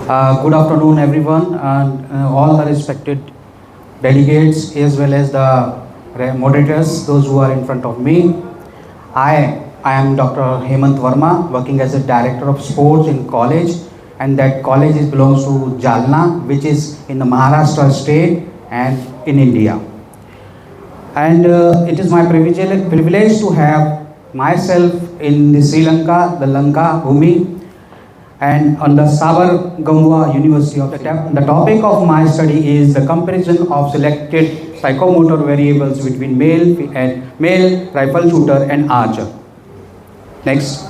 Good afternoon, everyone, and all the respected delegates, as well as the moderators, those who are in front of me. I am Dr. Hemant Verma, working as a director of sports in college, and that college belongs to Jalna, which is in the Maharashtra state and in India. And it is my privilege to have myself in the Sri Lanka, the Lanka Bhumi, and on the Sabar Gangwa University of the topic of my study is the comparison of selected psychomotor variables between male rifle shooter and archer. Next.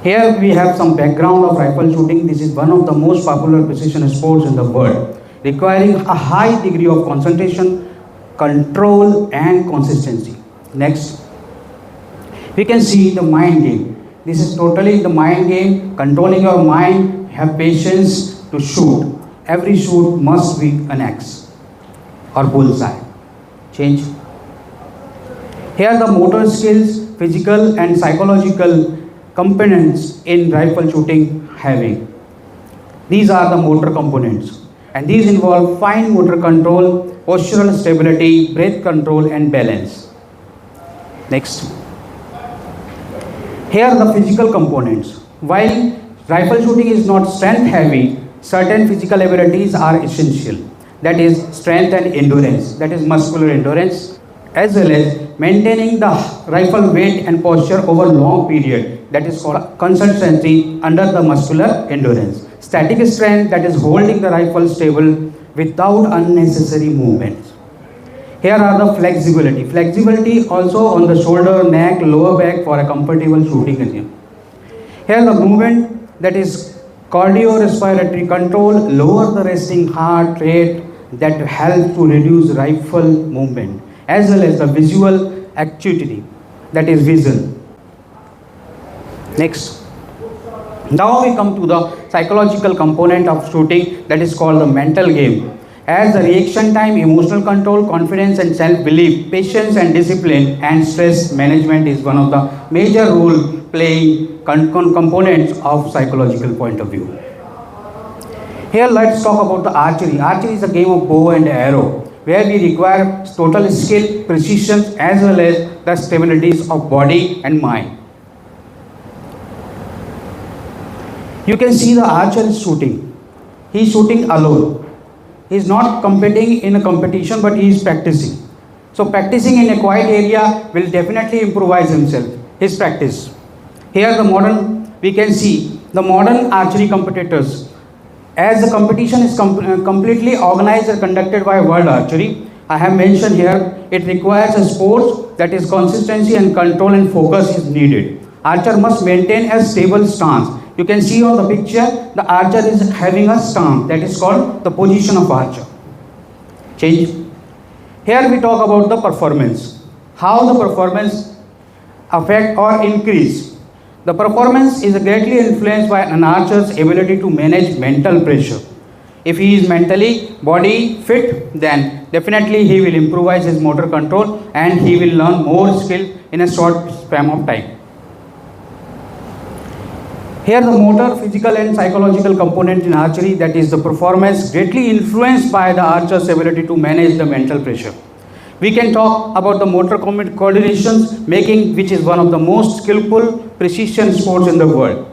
Here we have some background of rifle shooting. This is one of the most popular precision sports in the world, requiring a high degree of concentration, control and consistency. Next. We can see the mind game. This is totally the mind game, controlling your mind, have patience to shoot. Every shoot must be an X or bullseye. Change. Here the motor skills, physical and psychological components in rifle shooting having. These are the motor components, and these involve fine motor control, postural stability, breath control and balance. Next. Here are the physical components. While rifle shooting is not strength heavy, certain physical abilities are essential. That is strength and endurance, that is muscular endurance, as well as maintaining the rifle weight and posture over long period, that is called consistency under the muscular endurance. Static strength, that is holding the rifle stable without unnecessary movements. Here are the flexibility. Flexibility also on the shoulder, neck, lower back for a comfortable shooting regime. Here the movement, that is cardiorespiratory control, lower the resting heart rate, that helps to reduce rifle movement, as well as the visual acuity, that is vision. Next. Now we come to the psychological component of shooting, that is called the mental game. As the reaction time, emotional control, confidence and self-belief, patience and discipline and stress management is one of the major role playing components of psychological point of view. Here let's talk about the archery. Archery is a game of bow and arrow, where we require total skill, precision as well as the stabilities of body and mind. You can see the archer is shooting. He is shooting alone. He is not competing in a competition, but he is practicing. So practicing in a quiet area will definitely improvise himself, his practice. Here we can see the modern archery competitors. As the competition is completely organized and conducted by World Archery, I have mentioned here, it requires a sport that is consistency and control and focus is needed. Archer must maintain a stable stance. You can see on the picture, the archer is having a stance, that is called the position of archer. Change. Here we talk about the performance. How the performance affect or increase. The performance is greatly influenced by an archer's ability to manage mental pressure. If he is mentally body fit, then definitely he will improvise his motor control and he will learn more skill in a short span of time. Here the motor, physical and psychological component in archery, that is the performance greatly influenced by the archer's ability to manage the mental pressure. We can talk about the motor coordinations making, which is one of the most skillful precision sports in the world.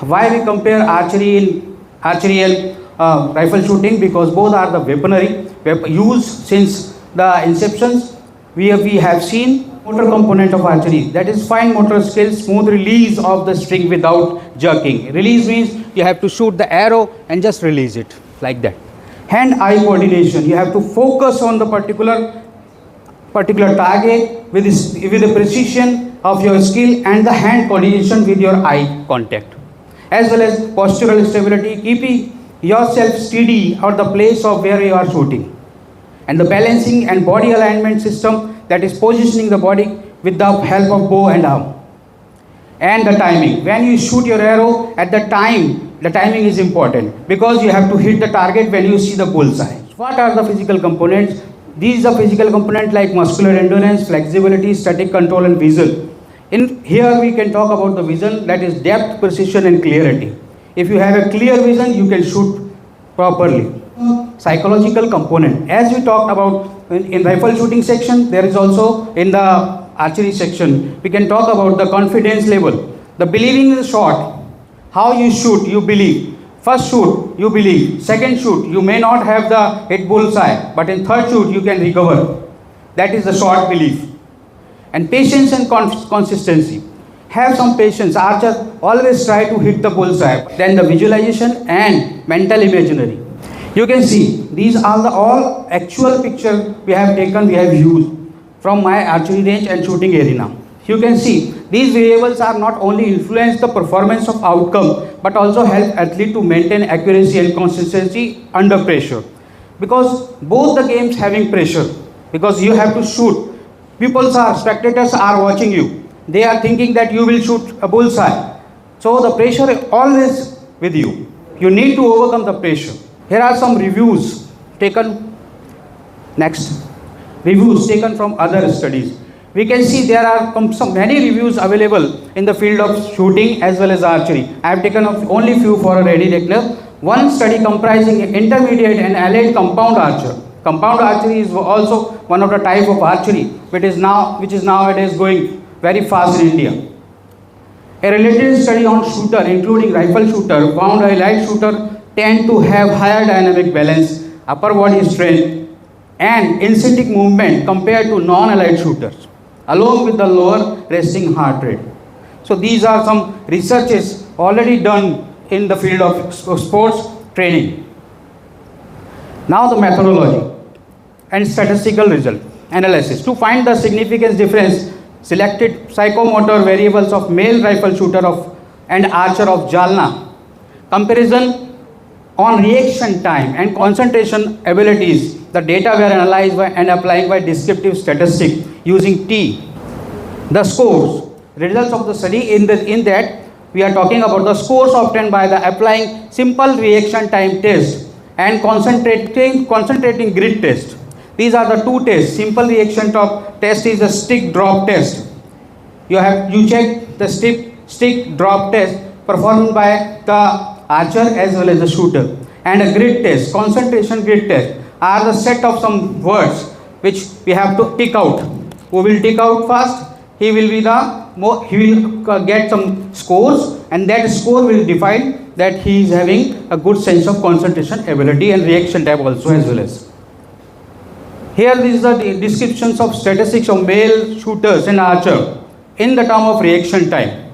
Why we compare archery and rifle shooting? Because both are the weaponry used since the inceptions. We have seen motor component of archery, that is fine motor skills, smooth release of the string without jerking. Release means you have to shoot the arrow and just release it like that. Hand-eye coordination, you have to focus on the particular target with the precision of your skill and the hand coordination with your eye contact, as well as postural stability, keeping yourself steady at the place of where you are shooting, and the balancing and body alignment system, that is positioning the body with the help of bow and arm. And the timing. When you shoot your arrow, at the timing is important because you have to hit the target when you see the bullseye. What are the physical components? These are physical components like muscular endurance, flexibility, static control and vision. In here we can talk about the vision, that is depth, precision and clarity. If you have a clear vision, you can shoot properly. Psychological component. As we talked about in rifle shooting section, there is also in the archery section. We can talk about the confidence level. The believing in the shot. How you shoot, you believe. First shoot, you believe. Second shoot, you may not have the hit bullseye, but in third shoot, you can recover. That is the short belief. And patience and consistency. Have some patience. Archer always try to hit the bullseye. Then the visualization and mental imaginary. You can see these are the all actual picture we have taken, we have used from my archery range and shooting arena. You can see these variables are not only influence the performance of outcome but also help athlete to maintain accuracy and consistency under pressure. Because both the games having pressure, because you have to shoot. Spectators are watching you. They are thinking that you will shoot a bullseye. So the pressure is always with you. You need to overcome the pressure. Here are some reviews taken. Next. Reviews taken from other studies. We can see there are many reviews available in the field of shooting as well as archery. I have taken only few for a ready reckoner. One study comprising intermediate and allied compound archer. Compound archery is also one of the type of archery which is nowadays going very fast in India. A related study on shooter, including rifle shooter, found a light shooter tend to have higher dynamic balance, upper body strength, and in-sync movement compared to non-allied shooters, along with the lower resting heart rate. So these are some researches already done in the field of sports training. Now the methodology and statistical result analysis. To find the significance difference, selected psychomotor variables of male rifle shooter and archer of Jalna. Comparison on reaction time and concentration abilities. The data were analyzed and applied by descriptive statistics using T. The scores, results of the study in that we are talking about the scores obtained by the applying simple reaction time test and concentrating grid test. These are the two tests. Simple reaction test is the stick drop test. You check the stick drop test performed by the archer as well as the shooter. And a grid test, concentration grid test, are the set of some words which we have to tick out. Who will tick out first? He will get some scores, and that score will define that he is having a good sense of concentration ability and reaction time also as well as. Here is the descriptions of statistics of male shooters and archer in the term of reaction time.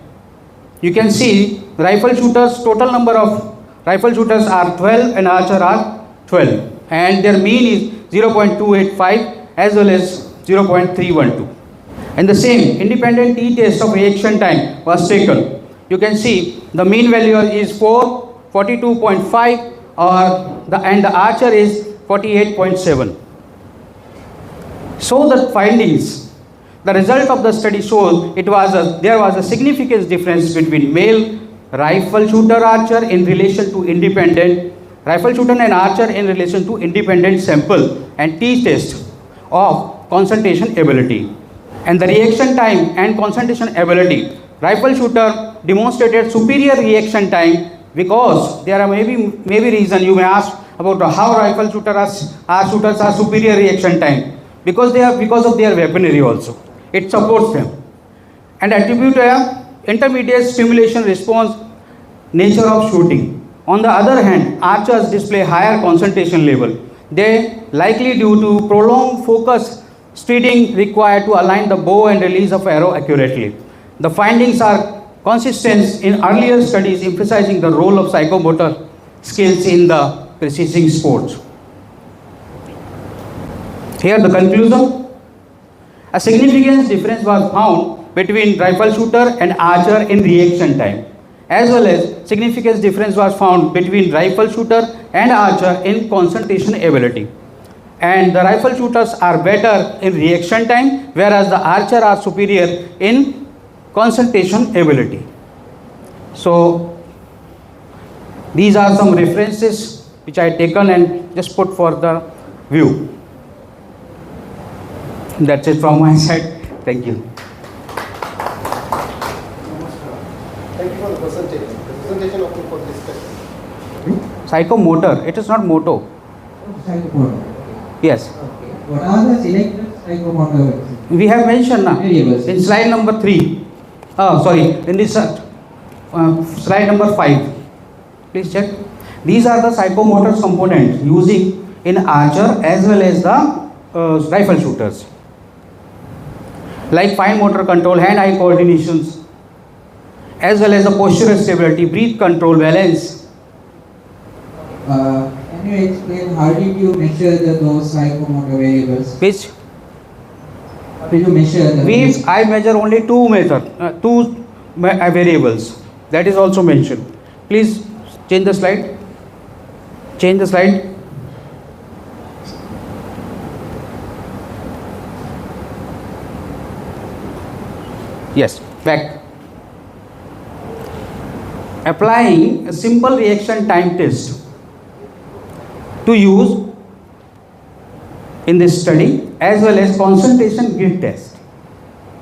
You can see rifle shooters, total number of rifle shooters are 12 and archer are 12, and their mean is 0.285 as well as 0.312. And the same independent t-test of reaction time was taken. You can see the mean value is 42.5 and the archer is 48.7. So the findings, the result of the study shows there was a significant difference between male rifle shooter archer in relation to independent rifle shooter and archer in relation to independent sample and t-test of concentration ability. And the reaction time and concentration ability, rifle shooter demonstrated superior reaction time because there are maybe reason you may ask about how rifle shooters are superior reaction time, because of their weaponry also. It supports them. And attribute a intermediate stimulation response nature of shooting. On the other hand, archers display higher concentration level. They likely due to prolonged focus steering required to align the bow and release of arrow accurately. The findings are consistent in earlier studies emphasizing the role of psychomotor skills in the precision sports. Here the conclusion. A significant difference was found between rifle shooter and archer in reaction time, as well as significant difference was found between rifle shooter and archer in concentration ability. And the rifle shooters are better in reaction time, whereas the archer are superior in concentration ability. So these are some references which I taken and just put for the view. That's it from my side. Thank you. Thank you for the presentation. The presentation of for this Psychomotor. It is not motor. Psychomotor. Yes. Okay. What are the selected psychomotor We have mentioned now variables? in slide number 3. Sorry, in this slide number 5. Please check. These are the psychomotor components using in archer as well as the rifle shooters. Like fine motor control, hand-eye coordinations, as well as the postural stability, breath control, balance. Can you explain how did you measure those psychomotor variables? Which How did you measure the I measure only two variables. That is also mentioned. Please change the slide. Change the slide. Yes, back. Applying a simple reaction time test to use in this study as well as concentration grid test.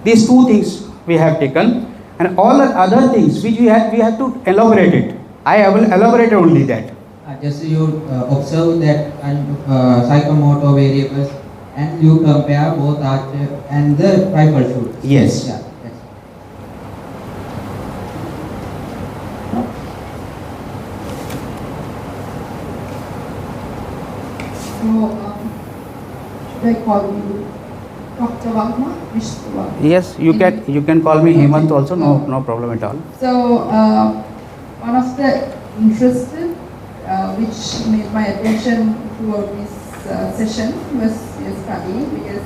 These two things we have taken, and all the other things which we have to elaborate it. I will elaborate only that. just you observe that and psychomotor variables and you compare both archer and the rifle shoot. Yes. Yeah. So, should I call you Dr. Verma? Mr. Verma? Yes, you can call me Hemant also. No problem at all. So, one of the interests which made my attention toward this session was your study, because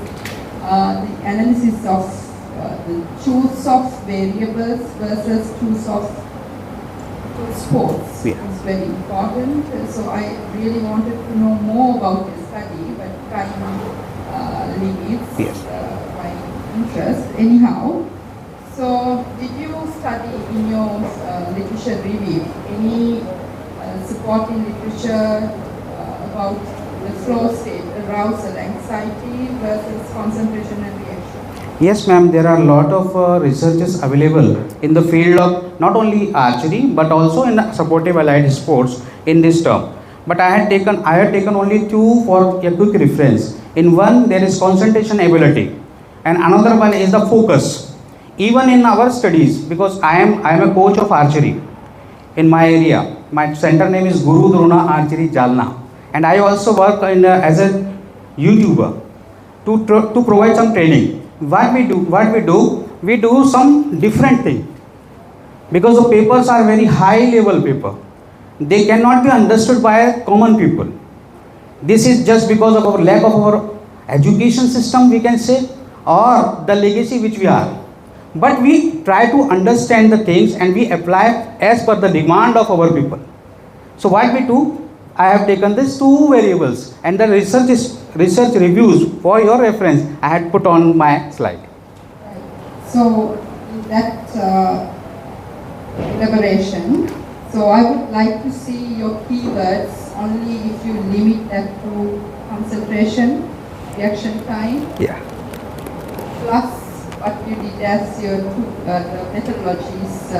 the analysis of the choose of variables versus choose of sports is very important. So I really wanted to know more about the study, but time limits my interest. Anyhow, so did you study in your literature review any supporting literature about the flow state, arousal, anxiety versus concentration and reaction? Yes, ma'am, there are a lot of researches available in the field of not only archery but also in supportive allied sports in this term. But I had taken only two for a quick reference. In one, there is concentration ability, and another one is the focus. Even in our studies, because I am a coach of archery in my area. My center name is Guru Drona Archery Jalna, and I also work as a YouTuber to provide some training. What we do some different thing, because the papers are very high level paper. They cannot be understood by common people. This is just because of our lack of our education system, we can say, or the legacy which we are. But we try to understand the things and we apply as per the demand of our people. So what we do, I have taken these two variables, and the research reviews for your reference I had put on my slide. Right. So in that elaboration, so I would like to see your keywords only if you limit that to concentration, reaction time, plus what you did as your the methodologies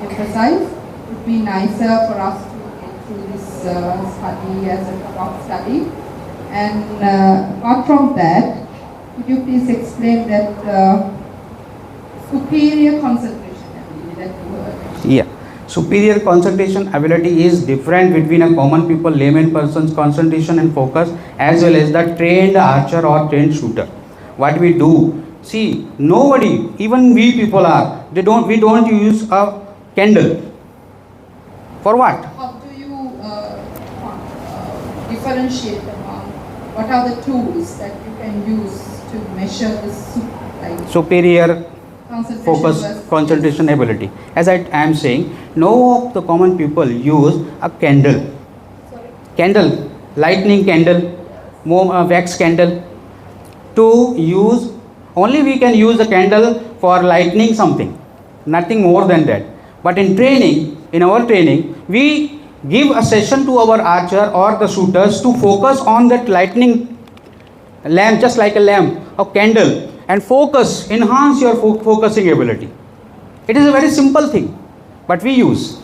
emphasize. Would be nicer for us to get through this study as a top study. And apart from that, could you please explain that superior concentration ability that you were? Yeah. Superior concentration ability is different between a common people, layman person's concentration and focus, as well as the trained archer or trained shooter. What we do, see, nobody, even we people we don't use a candle. For what? How do you differentiate among what are the tools that you can use to measure the superior focus, versus concentration ability? As I am saying, no of the common people use a candle. Candle, lightning candle, wax candle. To use, only we can use the candle for lighting something, nothing more than that. But in our training, we give a session to our archer or the shooters to focus on that lightning lamp, just like a lamp or candle, and focus, enhance your focusing ability. It is a very simple thing, but we use.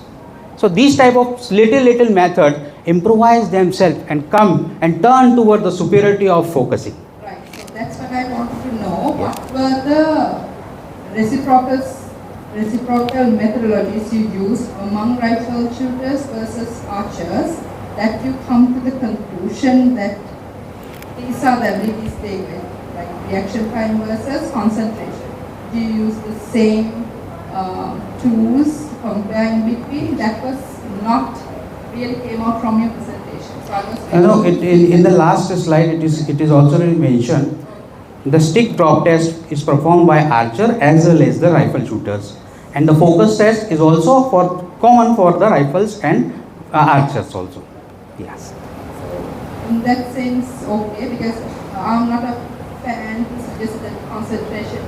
So these type of little method improvise themselves and come and turn toward the superiority of focusing. Right. So that's what I wanted to know. Yeah. What were the reciprocal methodologies you used among rifle shooters versus archers that you come to the conclusion that these are the abilities they get, like reaction time versus concentration? Do you use the same tools to compare in between? That was not really came out from your presentation. So I was In the last slide, it is also mentioned. The stick drop test is performed by archer as well as the rifle shooters, and the focus test is also common for the rifles and archers also. Yes. in that sense, okay, because I'm not a fan who suggests that concentration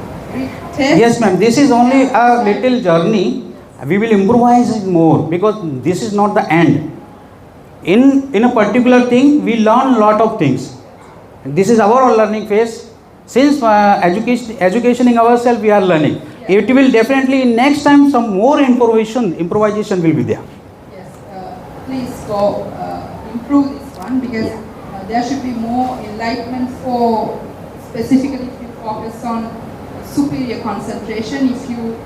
test. Yes, ma'am. This is only a little journey. We will improvise it more because this is not the end. In a particular thing, we learn a lot of things. This is our learning phase. Since educating ourselves, we are learning. Yeah. It will definitely next time some more improvisation will be there. Yes, please go improve this one because there should be more enlightenment for specifically if you focus on superior concentration. If you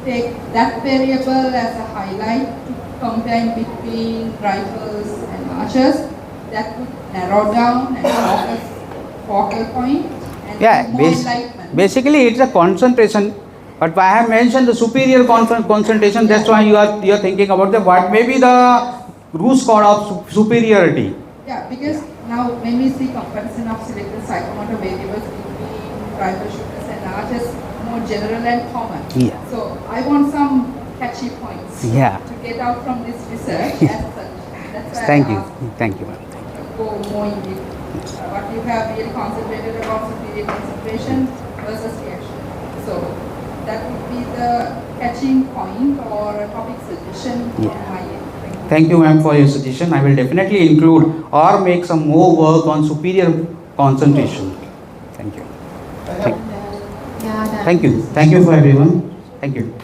take that variable as a highlight to compare between rifles and archers, that would narrow down and focus focal point and more enlightenment. Basically it's a concentration, but I have mentioned the superior concentration. That's why you are thinking about what may be the root cause of superiority. Yeah, because now when we see comparison of selected psychomotor variables between rifle shooters and archers, more general and common. Yeah. So I want some catchy points to get out from this research as such. That's why Thank I you. asked Thank you, ma'am. to go more in deep. What you have really concentrated about superior concentration versus reaction. So that would be the catching point or a topic suggestion from my end. Thank you, ma'am, for your suggestion. I will definitely include or make some more work on superior concentration. Thank you. Thank you. Thank you for everyone. Thank you.